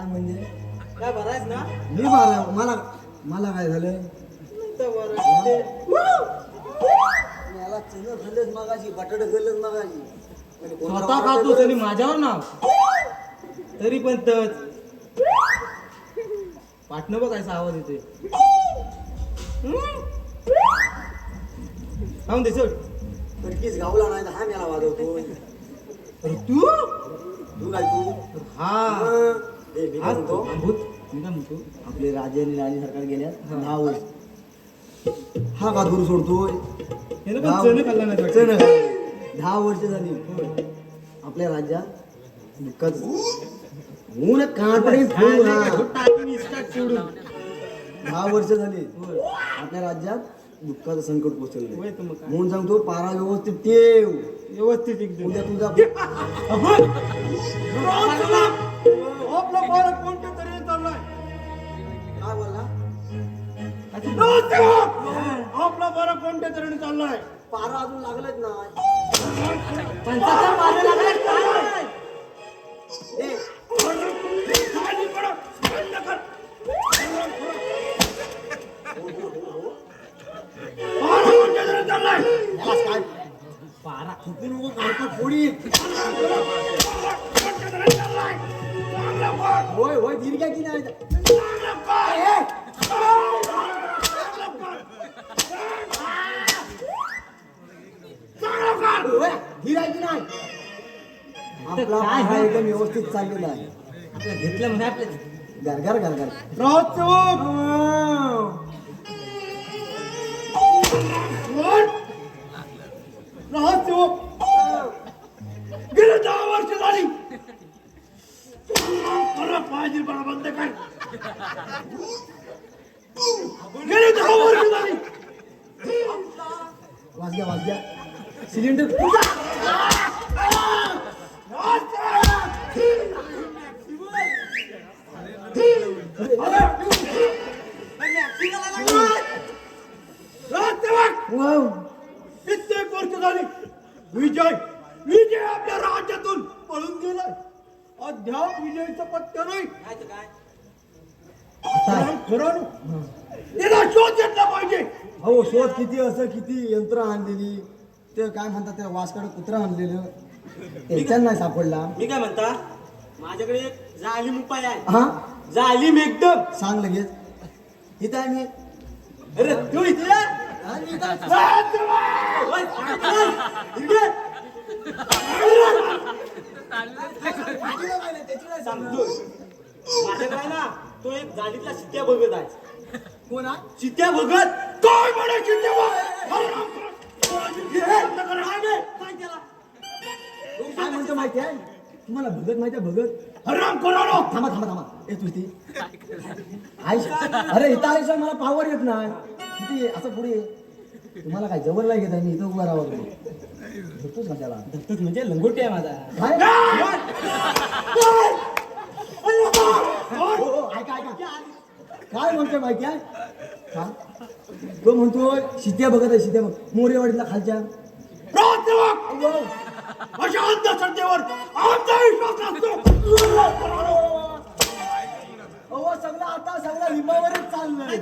काय म्हणजे काय भरायच ना मी बारा मला मला काय झालं मला चणं खाल्लंच मगाशी बटाट खाल्लंच मगाशी स्वतः खातोस आणि माझ्यावर नाव तरी पण तच पाटणं बघ कसा आवाज येतोय खाऊन दे सोड कटकीच गावला नाही तर हा मला वाजवतो अरे तू तू काय तू हा ए, मी काय आज म्हणतो भूत मी काय म्हणतो आपले राजे आणि राणी सरकार गेल्या 10 वर्ष हा का दूर सोडतोय यानं पण चणं खाल्ला नाही वाटतं. चणं खाल्लं. 10 वर्ष झाली आपल्या राज्यात दुःखाच ऊन कानपणे फुल हा. टाकून इस्टात सोडून 10 वर्ष झाली आपल्या राज्यात दुःखाचं संकट होय पोहोचलंय तर मग काय म्हणून सांगतो पारा व्यवस्थित ठेव व्यवस्थित एकदम उद्या तुझा आपला भारत कोणत्या तरी चाललाय काय बोलला आपला भारत कोणत्या तऱ्हेने चाललाय पारा अजून लागलंच नाही पंचाचा पारा लागलाय काय ए, यालाच काय पारा फुकू नको काढतो फोडी होय होय दीर्घ्या की नाही ए, होय, धीर आहे की नाही आपला काय पारा आहे? एकदम व्यवस्थित चाललेला आहे आपलं घेतलं म्हणजे आपलं गरगर गरगर गेले 10 वर्ष झाली पाहिजे मला बंद काय गेले 10 वर्ष झाली वाजग्या सिलेंडर वाव कित्येक वर्ष झाली विजय आपल्या राज्यातून पळून गेलाय अद्याप विजयचा पत्ता नाही खरं त्याला शोध घेतला पाहिजे हो शोध किती असं किती यंत्र आणलेली ते काय म्हणतात त्याला वासकडे कुत्रा आणलेलं त्यांच्यात नाही सापडला मी काय म्हणता माझ्याकडे एक जालीम उपाय आहे हा जालीम एकदम सांग लगेच इथं आहे मी अरे तू इथे ये. आणि इथं- ओय, इकडे. त्याची काय सांग सांगतो माझ्याकडे आहे ना तो एक जालीतला शिट्ट्या बघत आहे कोण हा? शिट्ट्या बघत काय म्हणे शिट्ट्या काय म्हणतो माहिती आहे तुम्हाला भगत माहिती आहे भगत हराम करा थांबा थांबा थांबा ए तुझी अरे इथं आयुष्यात मला पावर येत नाही किती असं पुढे ये. तुम्हाला काय जवळ नाही घेत आहे मी इथं उभा राहावं भेटतोच का त्याला धक्कच म्हणजे लंगोटी आहे माझा काय हो, हो, ऐका ऐका काय म्हणतोय माहिती आहे का तो म्हणतोय शिट्या बघत आहे शिट्या बघ मोरेवाडीतला खालच्या अहो, अशा अंधश्रद्धेवर आमचा विश्वास नसतो अहो सगळं आता सगळं लिंबावरच चाललंय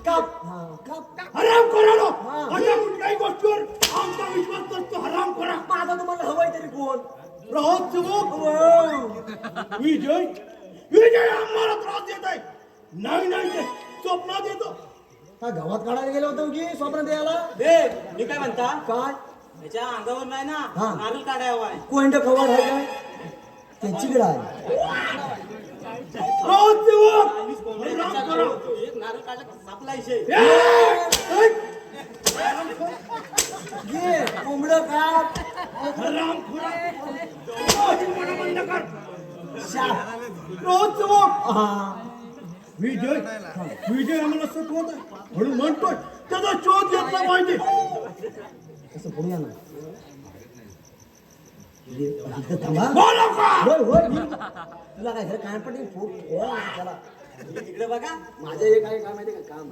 काप हा काप हराम करा हा. अशा कुठल्याही गोष्टीवर आमचा विश्वास नसतो हराम करा माझा तुम्हाला हवाय तरी कोण विजय आम्हाला त्रास देत आहे नाही ते स्वप्नात येतो काय गावात काढायला गेलो होतो की स्वप्न द्यायला मी काय म्हणता काय त्याच्या अंगावर नाही ना हा. नारळ काढावा आहे कोंड कवाड आहे काय त्याची आहे एक नारळ काढला सापला इशे घे कोंबडं काप हा विजय आम्हाला सतवत आहे म्हणून म्हणतोय त्याचा शोध घेतला पाहिजे असं पुढे या ना इथं थांबा बोला का? होय होय मी- तुला काय खरं काय पटेल त्याला इकडे बघा माझं हे काय काम आहे का काम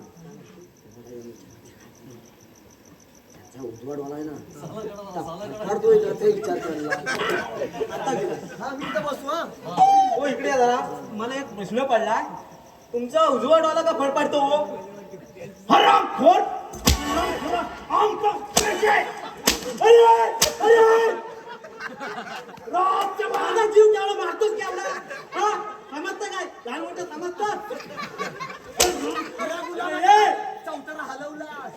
त्याचा उजवाडवाला आहे ना काढतोय त्याचा विचार करायला हा मी इथं बसू हा हो इकडे दादा मला एक प्रश्न पडला तुमचा उजवा डोळा का फडफडतो हो हरामखोर आमचा माझा जीव केवढा मारतोच केवढा हा समजतं काय मोठं समजतं चौथरा हलवला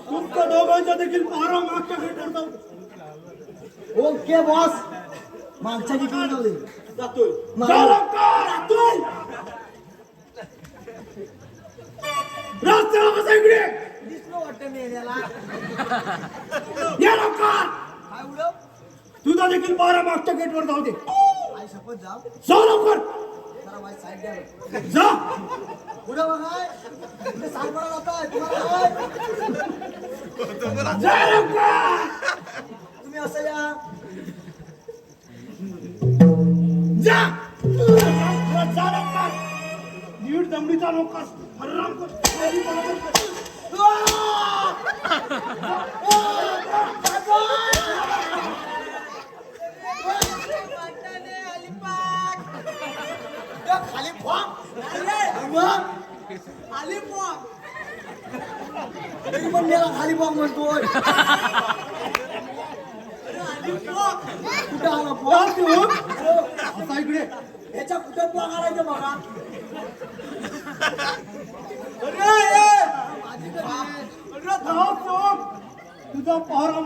तुमच्या दोघांचा देखील पारा मागच्या भेटून जाऊ ओके बॉस मागच्या निघून जाऊ दे जातोय जातोय रस्त्याला बसा इकडे दिसलो वाटतं मी याला या लवकर काय उडव तुझा देखील पारा मागच्या गेटवर जाऊ दे आई शपथ जाव जा लवकर जरा माझी साईड द्या जा उडव काय इथे सारपडा जाताय तुम्हाला काय जा लवकर तुम्ही असं या जा जा लवकर नीट दमडीचा लोकास हराम खाली आली तरी पण मेला खाली बॉम्ब म्हणतोय कुठं आला पॉक आता इकडे याच्या कुठं पॉक आलायचं बघा तुझा पारा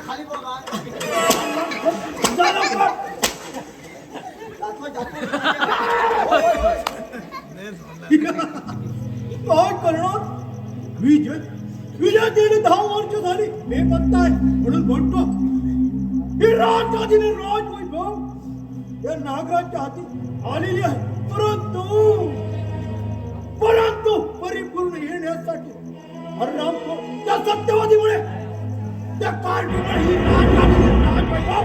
खाली बघा काय करणार विजय विजय दीड 10 वर्ष झाली हे बघताय म्हणून म्हणतो ही राजगादीने राजवैभव या नागराजच्या हाती आलेली आहे परंतु परिपूर्ण येण्यासाठी हररामखोर त्या सत्यवादीमुळे त्या कार्टीमुळे ही राजगादीने राजवैभव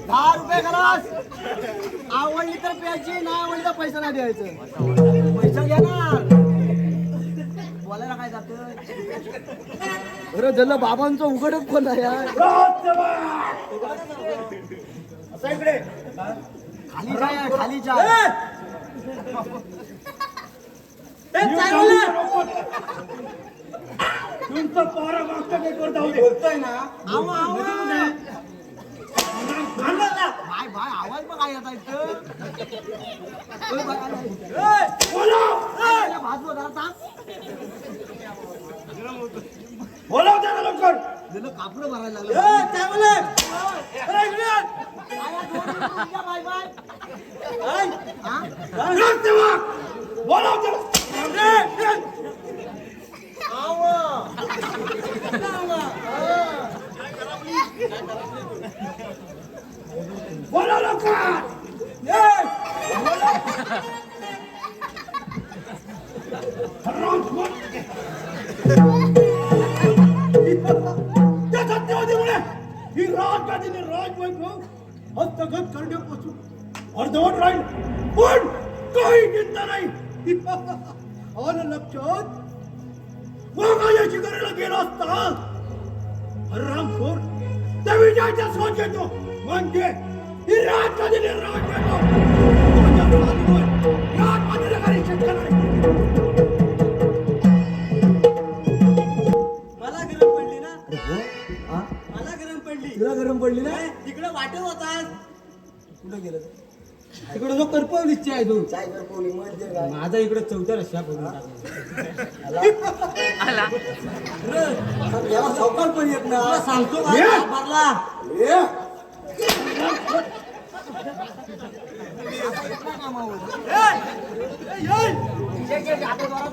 10 रुपये खलास आवडली तर प्यायची नाही आवडली तर पैसा नाही द्यायचं पैसा घेणार बोलायला काय जात बरं झालं बाबांचं उघडच कोण आहे यार इकडे खाली जाय खाली जाय तुमचं पारा मागच्या गेटवर जाऊ दे बोलतोय ना बाय बाय आवाज बघ काय येत बोलाव त्याला लवकर कापड भरायला लागलं बाय बाय बोलाव त्याला बोला लवकर त्या सत्यवादीमुळे ही राजगादीने राजवैभव हस्तगत करण्यापासून अर्धवट राहील पण काही चिंता नाही आलं लक्षात वाघाच्या शिकारीला गेला असता हररामखोर त्या विजयाच्या सोच येतो म्हणजे ही राजगादीने राजवैभव मला गरम पडली ना हा मला गरम पडली तुला गरम पडली ना तिकडे वाटत होता कुठं गेलं तिकडे जो करपवलीची आहे तू चाय कर पोळी मध्ये काय माझा इकडे चौथ्या रश्या करून याला सावकार पण येत ना सांगतो ये. मारला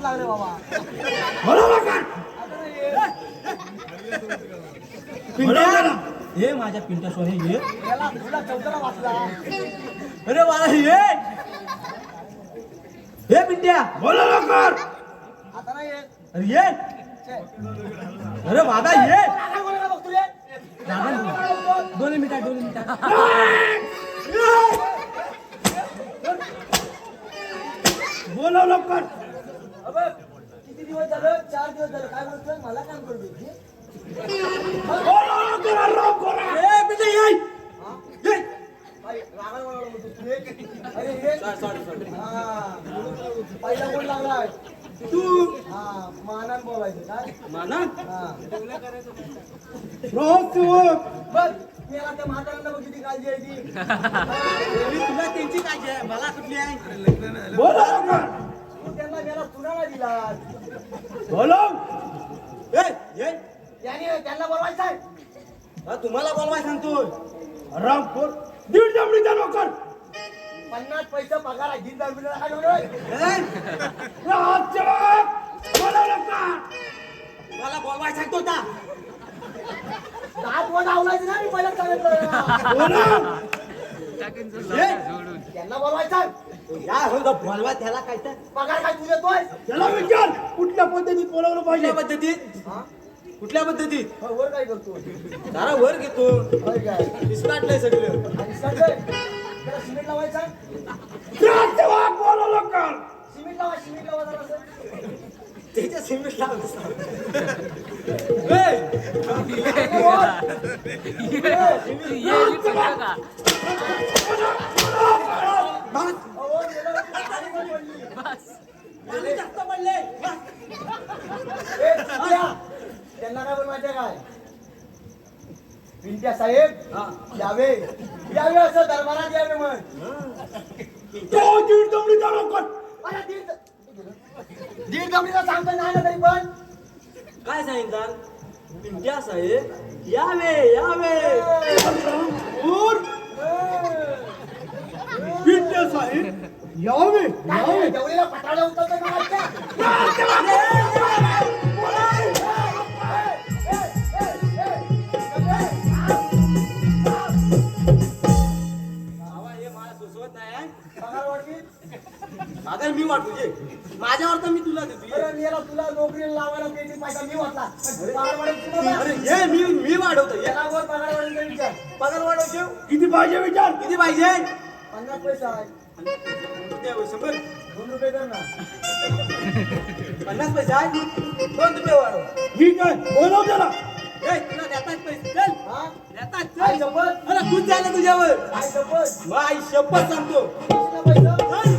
लागले बाबा हे माझ्या पिंट्या सोने ये याला तुला चौथरा वाचला अरे मला ये हे पिंट्या बोला लवकर आता नाही येत अरे ये छे. अरे वादा ये काय बोलायला बघतो रे दोन मिनिटात बोलाव लवकर. अबे, किती दिवस झालं? 4 दिवस झालं. काय बोलतोय? मला काम करू दे. बोलाव लवकर, आराम करा. हा? अरे, रागाला बोलावलं होतं तू एक. अरे, एक. हा. पहिला कोण लागलाय? तू हा, मानान बोलायचं काय? माना हा. रोज तू बघ, मी आता त्या म्हाताऱ्यांना बघ किती काळजी आहे ती. तुला त्यांची काळजी आहे मला कुठली आहे बोला लवकर. तू त्यांना गेला तुनाला दिला. बोलाव. याने त्यांना बोलवायचं आहे. तुम्हाला बोलवाय सांगतोय आराम कर. दीड जमडीचा नोकर. 50 पैसे पगार आहे. दिन दर काय बोलतोय? राज सेवक. बोलाव लवकर. मला बोलवाय सांगतो का दात वर लावलायचं ना मी पहिला सांगितलं. बोलाव. त्यांना बोलवायचं आहे. या हो बोलवा त्याला काय तर पगार काय तू देतोय? त्याला विचार कुठल्या पद्धतीत बोलावलं पाहिजे. कुठल्या पद्धतीत हा? कुठल्या पद्धतीत हो, वर काय करतो? जरा वर घेतो होय काय? विस्काटलंय सगळं आणि सांगतोय, त्याला सिमेंट लावायचं आहे? राज सेवक. बोलाव लवकर. सिमेंट लावा जरासं. त्याच्या सिमेंट अहो, गेलं वर्षी पाणी पण पडली. जास्त पडले ए, सुट्या. त्यांना काय बोलवायचं काय? पिंट्या साहेब यावे यावे असं दरबारात यावे मग. तो दीड जमडीचा नोकर. अरे दीड गमडीला सांगतो नाही ना तरी पण. काय सांगितलं पिंट्या साहेब यावे यावे और पिंट्या साहेब यावे यावे. देवळीला पटाला उतरतो का वाटतं? हे मला सुचवत नाही पगार वाढवीत. अगर मी वाटतो जे माझ्यावर तर मी तुला देतो अरे मी याला तुला नोकरीला लावायला किती पैसा मी वाटला. पगार वाढवतो बाबा. अरे हे मी वाढवतो याला वर पगार वाढवून विचार. पगार वाढवतो किती पाहिजे विचार. किती पाहिजे 50 पैसा आहे. द्यावं, 100 2 रुपये कर ना. 50 पैसे आहे 2 रुपये वाढव ठीक आहे. बोलाव त्याला. तुला देतात पैसे चल हा? देतात काय चल शपथ? अरे खुश झालं तुझ्यावर काय शपथ? माय शपथ सांगतो कितीला पैसा? चल.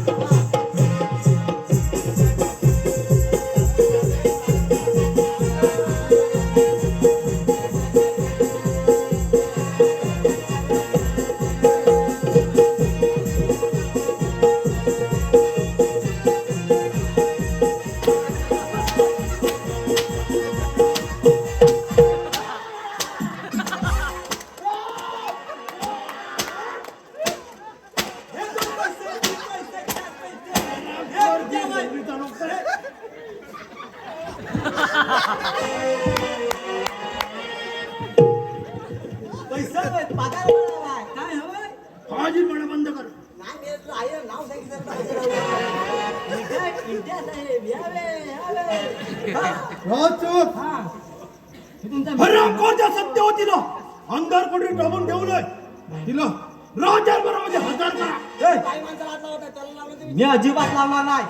पैसा पगार वाढवाय. काय हवंय हाजी म्हणा बंद कर. नाही मी तुला आहे नाव सांगितलं पाहिजे पिंट्या साहेब यावे यावे राज सेवक. हे तुमचा हरामखोरच्या सत्तेवतीला अंधार कोठे टाकून ठेवू नये. तिला राजांबरोबर हजार करा. काही माणसाला हात लावत आहे, त्याला लावलं तुम्ही. मी अजिबात लावणार नाही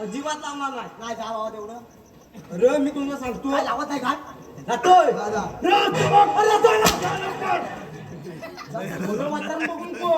अजिबात लावणार नाही नाही जा बाबा तेवढं. अरे मी तुम्हाला सांगतो काय लावत आहे घाट? जातोय जा, जा. राज सेवक. अरे, जा, जा, जा, जा. बोलू म्हातारं बघून को